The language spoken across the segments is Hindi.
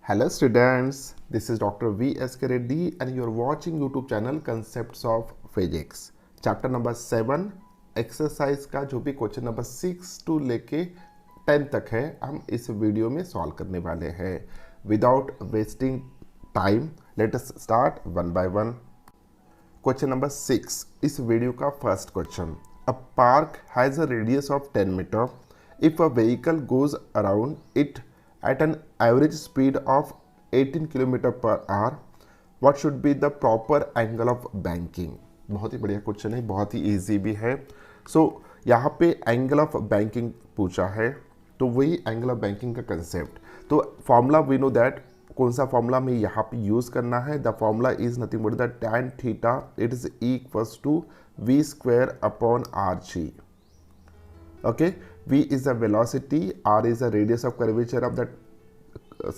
Hello students, this is Dr. V.S. Reddy and you are watching YouTube channel Concepts of Physics. Chapter number 7 exercise का जो भी क्वेश्चन नंबर 6 टू लेके 10 तक है हम इस वीडियो में सॉल्व करने वाले हैं. Without wasting time let us start one by one. Question number 6 इस वीडियो का first question. A park has a radius of 10 metre. If a vehicle goes around it at an average speed of 18 km per hour, what should be the proper angle of banking? बहुत ही बढ़िया क्वेश्चन है, बहुत ही इजी भी है. सो यहाँ पे एंगल ऑफ बैंकिंग पूछा है, तो वही एंगल ऑफ बैंकिंग का कंसेप्ट. तो फॉर्मूला वी नो दैट कौन सा फॉर्मूला में यहाँ पे यूज़ करना है. The formula is nothing but the tan theta it is equals to v square upon R G. Okay, v is the velocity, r is the radius of curvature of that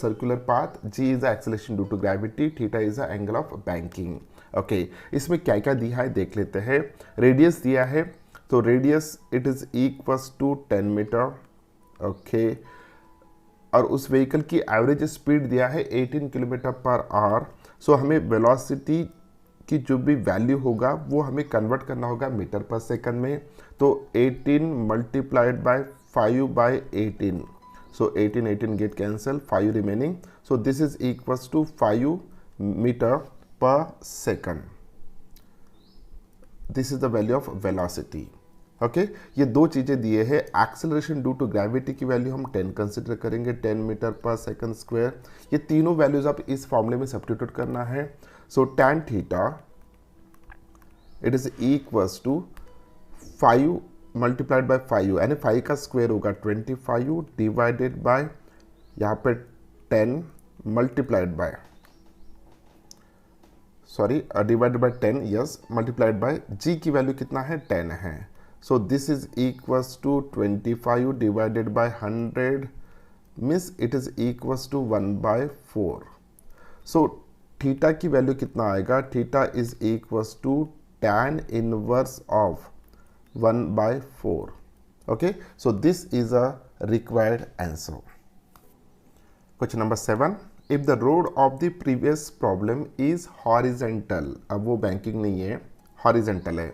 circular path, g is the acceleration due to gravity, theta is the angle of banking. Okay, इसमें क्या क्या दिया है देख लेते हैं. रेडियस दिया है, तो radius it is equals to 10 metre. Okay, और उस व्हीकल की एवरेज स्पीड दिया है 18 किलोमीटर पर आवर. सो हमें वेलोसिटी की जो भी वैल्यू होगा वो हमें कन्वर्ट करना होगा मीटर पर सेकंड में. तो 18 multiplied by 5 by 18. So 18 get cancel, 5 remaining. So this is equals to 5 metre पर second. This is the value of velocity. Okay, ये दो चीज़ें दिए हैं. एक्सेलरेशन ड्यू टू ग्रेविटी की वैल्यू हम 10 कंसिडर करेंगे, 10 मीटर पर सेकंड स्क्वायर. ये तीनों वैल्यूज आप इस फॉर्मूले में सब्स्टिट्यूट करना है. So tan theta it is equals to 5 multiplied by 5 यानी 5 का स्क्वायर होगा 25 डिवाइडेड बाय यहाँ पे 10 multiplied by divided by 10 yes multiplied by G की वैल्यू कितना है 10 है. So this is equals to 25 divided by 100 means it is equals to 1/4. So theta की वैल्यू कितना आएगा. Theta is equals to tan inverse of 1/4. Okay, so this is a required answer. Question number 7. If the rod of the previous problem is horizontal, अब वो बैंकिंग नहीं है, हॉरिजेंटल है.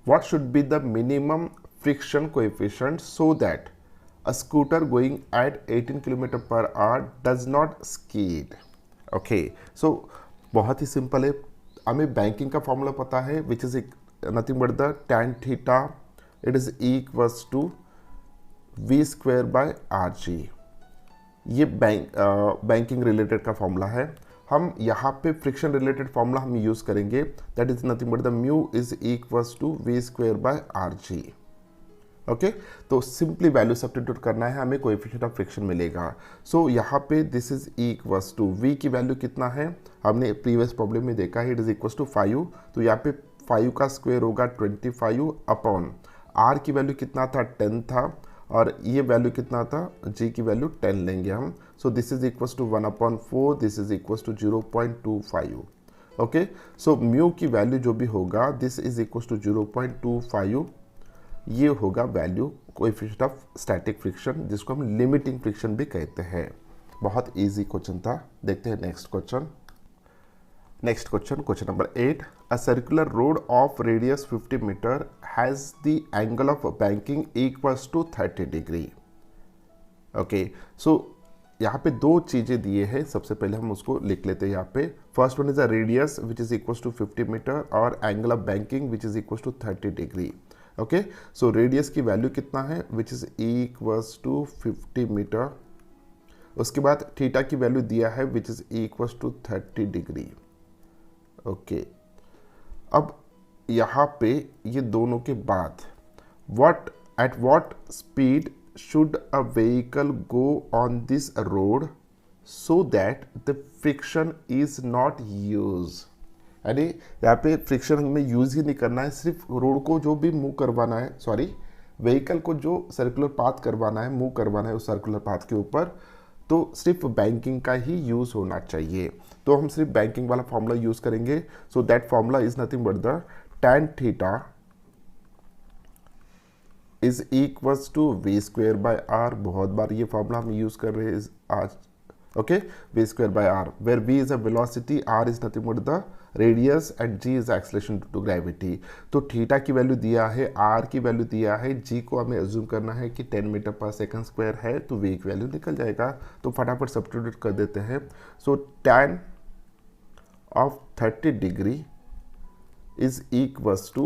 What should be the minimum friction coefficient so that a scooter going at 18 km per hour does not skid. Okay, so बहुत ही सिंपल है. हमें बैंकिंग का फॉर्मूला पता है which is nothing but the tan theta it is equals to v square by R G. ये बैंकिंग रिलेटेड का फॉर्मूला है. हम यहाँ पे फ्रिक्शन रिलेटेड फॉर्मूला हम यूज़ करेंगे, that is nothing but the mu is equals to v square by R G. Okay, तो सिंपली वैल्यू सब्स्टिट्यूट करना है, हमें कोएफिशिएंट ऑफ फ्रिक्शन मिलेगा. सो यहाँ पे this is equals to v की वैल्यू कितना है हमने प्रीवियस प्रॉब्लम में देखा है, इट इज इक्वल्स टू 5. तो यहाँ पे 5 का स्क्वायर होगा 25 अपॉन r की वैल्यू कितना था 10 था, और ये वैल्यू कितना था g की वैल्यू 10 लेंगे हम. So this is equals to 1/4, this is equals to 0.25. Okay, so mu की वैल्यू जो भी होगा दिस इज इक्वल्स टू 0.25. ये होगा value coefficient of static friction, जिसको हम लिमिटिंग फ्रिक्शन भी कहते हैं. बहुत इजी क्वेश्चन था. देखते हैं next question. Question number 8. A circular road of radius 50 metre has the angle of banking equals to 30 degree. Okay, so यहाँ पे दो चीज़ें दिए हैं. सबसे पहले हम उसको लिख लेते हैं यहाँ पे. First one is a radius which is equals to 50 metre और angle of banking which is equals to 30 degree. Okay, so radius की वैल्यू कितना है which is equals to 50 metre. उसके बाद थीटा की वैल्यू दिया है which is equals to 30 degree. Okay, अब यहाँ पे ये दोनों के बाद at what speed should a vehicle go on this road so that the friction is not use. यानी यहाँ पे फ्रिक्शन हमें यूज़ ही नहीं करना है, सिर्फ रोड को जो भी मूव करवाना है, व्हीकल को जो सर्कुलर पाथ करवाना है, मूव करवाना है उस सर्कुलर पाथ के ऊपर, तो सिर्फ बैंकिंग का ही यूज़ होना चाहिए. तो हम सिर्फ बैंकिंग वाला फॉर्मूला यूज़ करेंगे. So that formula is nothing but the tan theta is equals to v square by R. बहुत बार ये फॉर्मूला हम यूज़ कर रहे हैं आज okay, v square by r, where v is a velocity, r is nothing but the radius and g is acceleration due to gravity. तो थीटा की वैल्यू दिया है, r की वैल्यू दिया है, g को हमें अज्यूम करना है कि 10 मीटर पर सेकंड स्क्वायर है, तो v की वैल्यू निकल जाएगा. तो फटाफट सब्स्टिट्यूट कर देते हैं. सो tan of 30 degree is equals to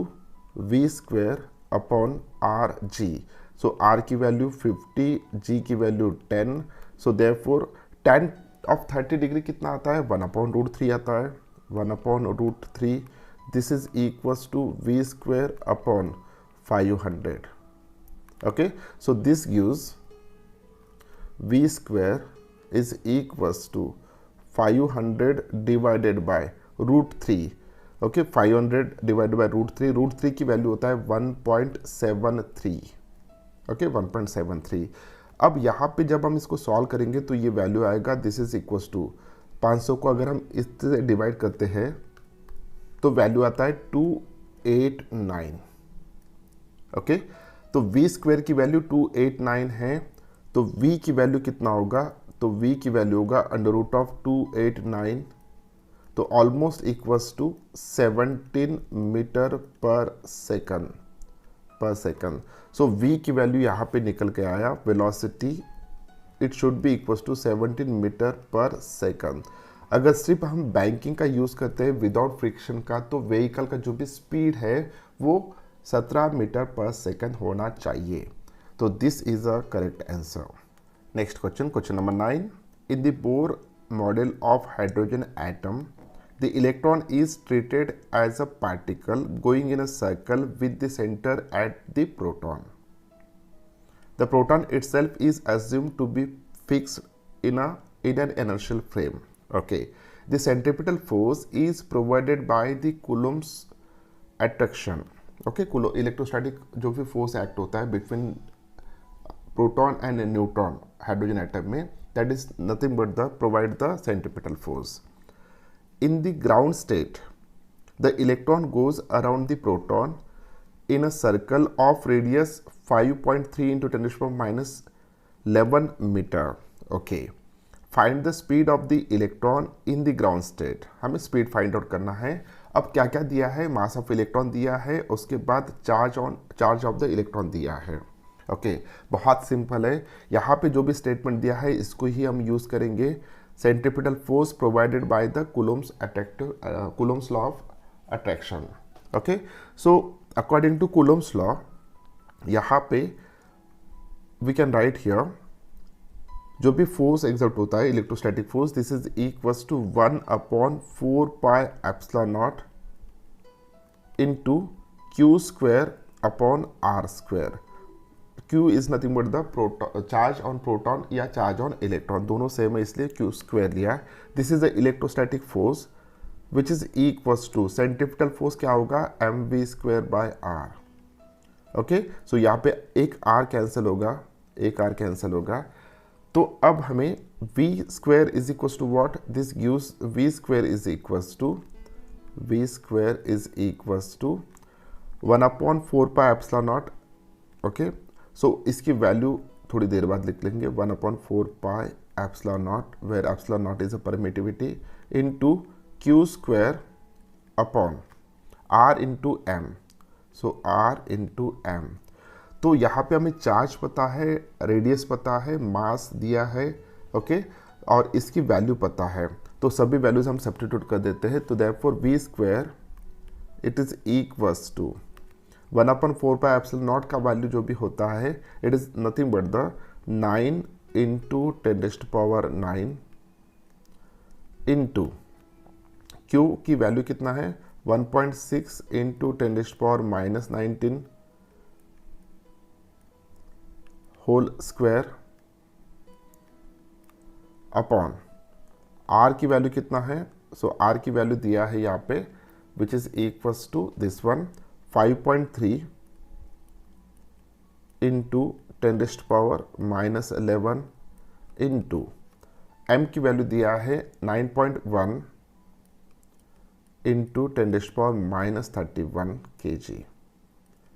v square upon r g. So r की वैल्यू 50, g की value 10. So therefore tan of 30 degree कितना आता है, 1/√3 आता है, 1/√3. This is equals to v square upon 500. Okay, so this gives v square is equals to 500 divided by √3. Okay, 500 divided by √3. √3 की वैल्यू होता है 1.73. ओके, 1.73. अब यहाँ पे जब हम इसको सॉल्व करेंगे तो ये वैल्यू आएगा, दिस इज इक्वल्स टू 500 को अगर हम इससे डिवाइड करते हैं तो वैल्यू आता है 289. ओके, तो v स्क्वायर की वैल्यू 289 है, तो v की वैल्यू कितना होगा, तो v की वैल्यू होगा √289, तो ऑलमोस्ट इक्वल्स टू 17 मीटर पर सेकंड. सो v की वैल्यू यहाँ पे निकल के आया, velocity it should be equals to 17 metre पर सेकंड. अगर सिर्फ हम बैंकिंग का यूज़ करते हैं विदाउट फ्रिक्शन का, तो व्हीकल का जो भी स्पीड है वो 17 मीटर पर सेकंड होना चाहिए. तो this is a correct answer. Next question, question number 9. In the Bohr model of hydrogen atom, the electron is treated as a particle going in a circle with the center at the proton. The proton itself is assumed to be fixed in an inertial frame. Okay, the centripetal force is provided by the Coulomb's attraction. Okay, electrostatic जो भी force act होता है between proton and neutron hydrogen atom में, that is nothing but the provide the centripetal force. In the ground state, the electron goes around the proton in a circle of radius 5.3 into 10⁻⁻11 meter. Okay, find the speed of the electron in the ground state. हमें speed find out करना है. अब क्या क्या दिया है, मास ऑफ इलेक्ट्रॉन दिया है, उसके बाद चार्ज ऑफ द इलेक्ट्रॉन दिया है. ओके, बहुत सिंपल है. यहाँ पे जो भी स्टेटमेंट दिया है इसको ही हम यूज़ करेंगे. Centripetal force provided by the Coulomb's law of attraction. Okay, so according to Coulomb's law, यहाँ पे we can write here, जो भी फोर्स एग्जर्ट होता है electrostatic force, this is equals to 1/4πε0 into q square upon r square. Q is nothing but the charge on proton या charge on electron, दोनों सेम है इसलिए q square लिया. This is the electrostatic force which is equals to centripetal force क्या होगा, mv square by r. Okay, so यहाँ पे एक r कैंसिल होगा, तो अब हमें v square is equals to what, this gives v square is equals to 1/4πε0. Okay, so इसकी वैल्यू थोड़ी देर बाद लिख लेंगे, 1/4πε0 where ε0 is a permittivity into q square upon r into m. So r into m. तो यहाँ पे हमें चार्ज पता है, रेडियस पता है, मास दिया है. ओके, और इसकी वैल्यू पता है, तो सभी वैल्यूज हम सब्स्टिट्यूट कर देते हैं. तो therefore v square it is equals to 1/4πε0 का वैल्यू जो भी होता है it is nothing but the 9 into 10⁻9 into q की वैल्यू कितना है, 1.6 into 10⁻⁻19 whole square upon r की वैल्यू कितना है. सो r की वैल्यू दिया है यहाँ पे which is equals to this one 5.3 into 10⁻⁻11 into m की वैल्यू दिया है 9.1 इंटू 10⁻31 kg.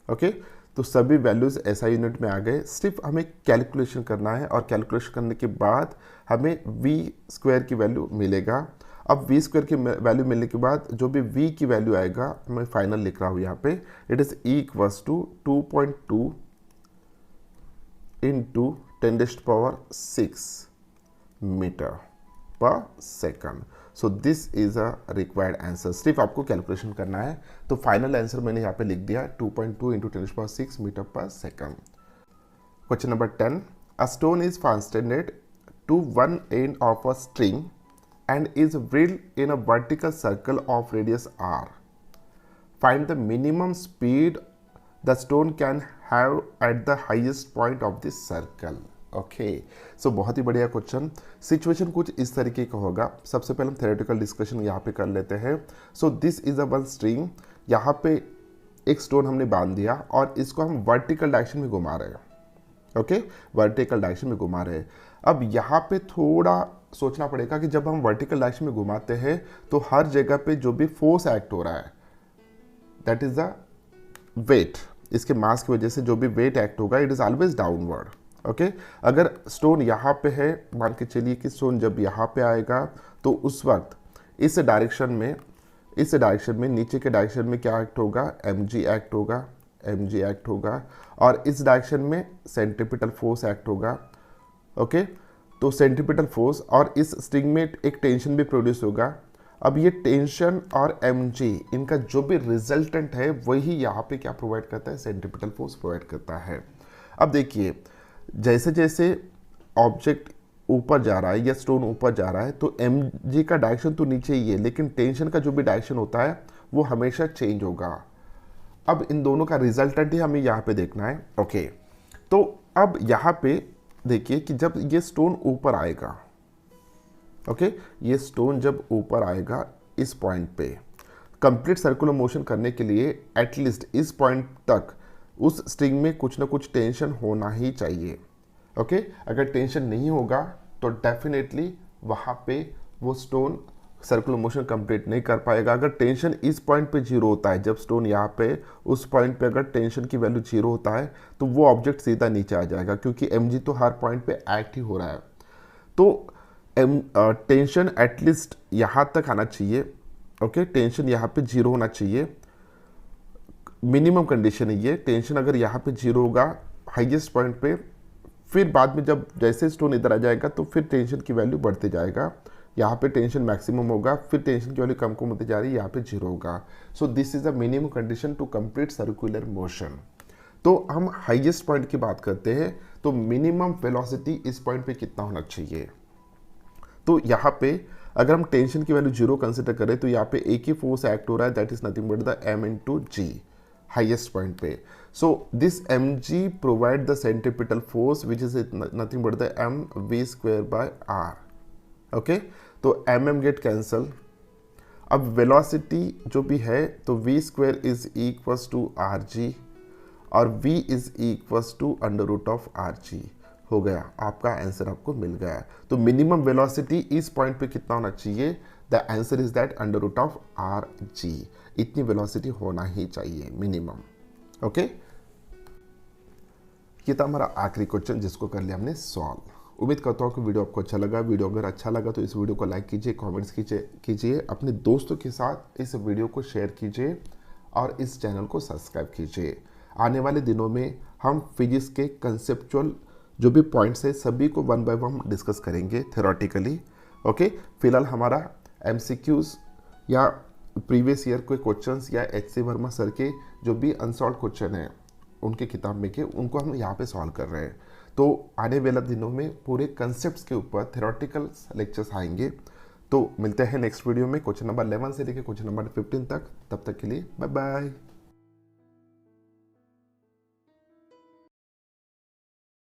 ओके, तो सभी वैल्यूज़ SI यूनिट में आ गए। सिर्फ हमें कैलकुलेशन करना है और कैलकुलेशन करने के बाद हमें वी स्क्वायर की वैल्यू मिलेगा। अब वी स्क्वायर की वैल्यू मिलने के बाद जो भी वी की वैल्यू आएगा, मैं फाइनल लिख रहा हूँ यहाँ पे, it is equals to 2.2 into 10⁻⁶ metre पर second. So this is a required answer. सिर्फ आपको कैलकुलेशन करना है। तो फाइनल आंसर मैंने यहाँ पे लिख दिया 2.2 इंटू 10⁻⁶ मीटर पर second. Question number 10, a stone is fastened to one end of a string and is drilled in a vertical circle of radius r. Find the minimum speed the stone can have at the highest point of this circle. Okay, so बहुत ही बढ़िया क्वेश्चन। सिचुएशन कुछ इस तरीके का होगा। सबसे पहले हम थ्योरेटिकल डिस्कशन यहाँ पे कर लेते हैं। सो this is a one string. यहाँ पे एक स्टोन हमने बांध दिया और इसको हम वर्टिकल डायरेक्शन में घुमा रहे हैं। ओके, वर्टिकल डायरेक्शन में घुमा रहे हैं। अब यहाँ पे थोड़ा सोचना पड़ेगा कि जब हम वर्टिकल डायरेक्शन में घुमाते हैं तो हर जगह पे जो भी फोर्स एक्ट हो रहा है, दैट इज द वेट। इसके मास की वजह से जो भी वेट एक्ट होगा, it is always downward. Okay, अगर स्टोन यहाँ पे है, मान के चलिए कि स्टोन जब यहाँ पे आएगा तो उस वक्त इस डायरेक्शन में नीचे के डायरेक्शन में क्या एक्ट होगा, mg एक्ट होगा और इस डायरेक्शन में सेंट्रीपिटल फोर्स एक्ट होगा। ओके, तो सेंट्रीपिटल फोर्स और इस स्ट्रिंग में एक टेंशन भी प्रोड्यूस होगा। अब ये टेंशन और mg, इनका जो भी रिजल्टेंट है वही यहाँ पे क्या प्रोवाइड करता है, सेंट्रीपिटल फोर्स प्रोवाइड करता है। अब देखिए, जैसे जैसे ऑब्जेक्ट ऊपर जा रहा है या स्टोन ऊपर जा रहा है तो mg का डायरेक्शन तो नीचे ही है, लेकिन टेंशन का जो भी डायरेक्शन होता है वो हमेशा चेंज होगा। अब इन दोनों का रिजल्टेंट ही हमें यहाँ पे देखना है। ओके, तो अब यहाँ पे देखिए कि जब ये स्टोन ऊपर आएगा, ओके, ये स्टोन जब ऊपर आएगा इस पॉइंट पे, कंप्लीट सर्कुलर मोशन करने के लिए एटलीस्ट इस पॉइंट तक उस स्ट्रिंग में कुछ ना कुछ टेंशन होना ही चाहिए। ओके, अगर टेंशन नहीं होगा तो डेफिनेटली वहाँ पे वो स्टोन सर्कुलर मोशन कंप्लीट नहीं कर पाएगा। अगर टेंशन इस पॉइंट पे 0 होता है, जब स्टोन यहाँ पे उस पॉइंट पे अगर टेंशन की वैल्यू 0 होता है तो वो ऑब्जेक्ट सीधा नीचे आ जाएगा, क्योंकि mg तो हर पॉइंट पे एक्ट ही हो रहा है। तो टेंशन एटलीस्ट यहाँ तक आना चाहिए। ओके, टेंशन यहाँ पे 0 होना चाहिए, मिनिमम कंडीशन है ये। टेंशन अगर यहाँ पे 0 होगा हाईएस्ट पॉइंट पे, फिर बाद में जब जैसे स्टोन इधर आ जाएगा तो फिर टेंशन की वैल्यू बढ़ते जाएगा। यहाँ पे टेंशन मैक्सिमम होगा, फिर टेंशन की वैल्यू कम कम होती जा रही है, यहाँ पे 0 होगा। So this is the minimum condition to complete circular motion. तो हम हाईएस्ट पॉइंट की बात करते हैं, तो मिनिमम वेलोसिटी इस पॉइंट पे कितना होना चाहिए। तो यहाँ पे अगर हम टेंशन की वैल्यू 0 कंसिडर करें तो यहाँ पे एक ही फोर्स एक्ट हो रहा है, that is nothing but the m into g highest point पे। So this mg provide the centripetal force which is nothing but the mv² by r। Okay, तो mm गेट कैंसल। अब वेलोसिटी जो भी है तो v² is equals to rg और v is equals to √rg। हो गया, आपका आंसर आपको मिल गया। तो मिनिमम वेलोसिटी इस पॉइंट पे कितना होना चाहिए, the answer is that √rg। इतनी वेलोसिटी होना ही चाहिए मिनिमम। ओके, ये था हमारा आखिरी क्वेश्चन जिसको कर लिया हमने सॉल्व। उम्मीद करता हूँ कि वीडियो आपको अच्छा लगा। वीडियो अगर अच्छा लगा तो इस वीडियो को लाइक कीजिए, कमेंट्स कीजिए, अपने दोस्तों के साथ इस वीडियो को शेयर कीजिए और इस चैनल को सब्सक्राइब कीजिए। आने वाले दिनों में हम फिजिक्स के कंसेप्चुअल जो भी पॉइंट्स है सभी को 1 बाय 1 डिस्कस करेंगे थ्योरेटिकली। ओके, फिलहाल हमारा MCQs या प्रीवियस ईयर के क्वेश्चंस या HC वर्मा सर के जो भी अनसॉल्व क्वेश्चन हैं उनके किताब में के, उनको हम यहाँ पे सॉल्व कर रहे हैं। तो आने वाले दिनों में पूरे कंसेप्ट्स के ऊपर थ्योरेटिकल लेक्चर्स आएंगे। तो मिलते हैं नेक्स्ट वीडियो में क्वेश्चन नंबर 11 से लेकर क्वेश्चन नंबर 15 तक। तब तक के लिए बाय बाय।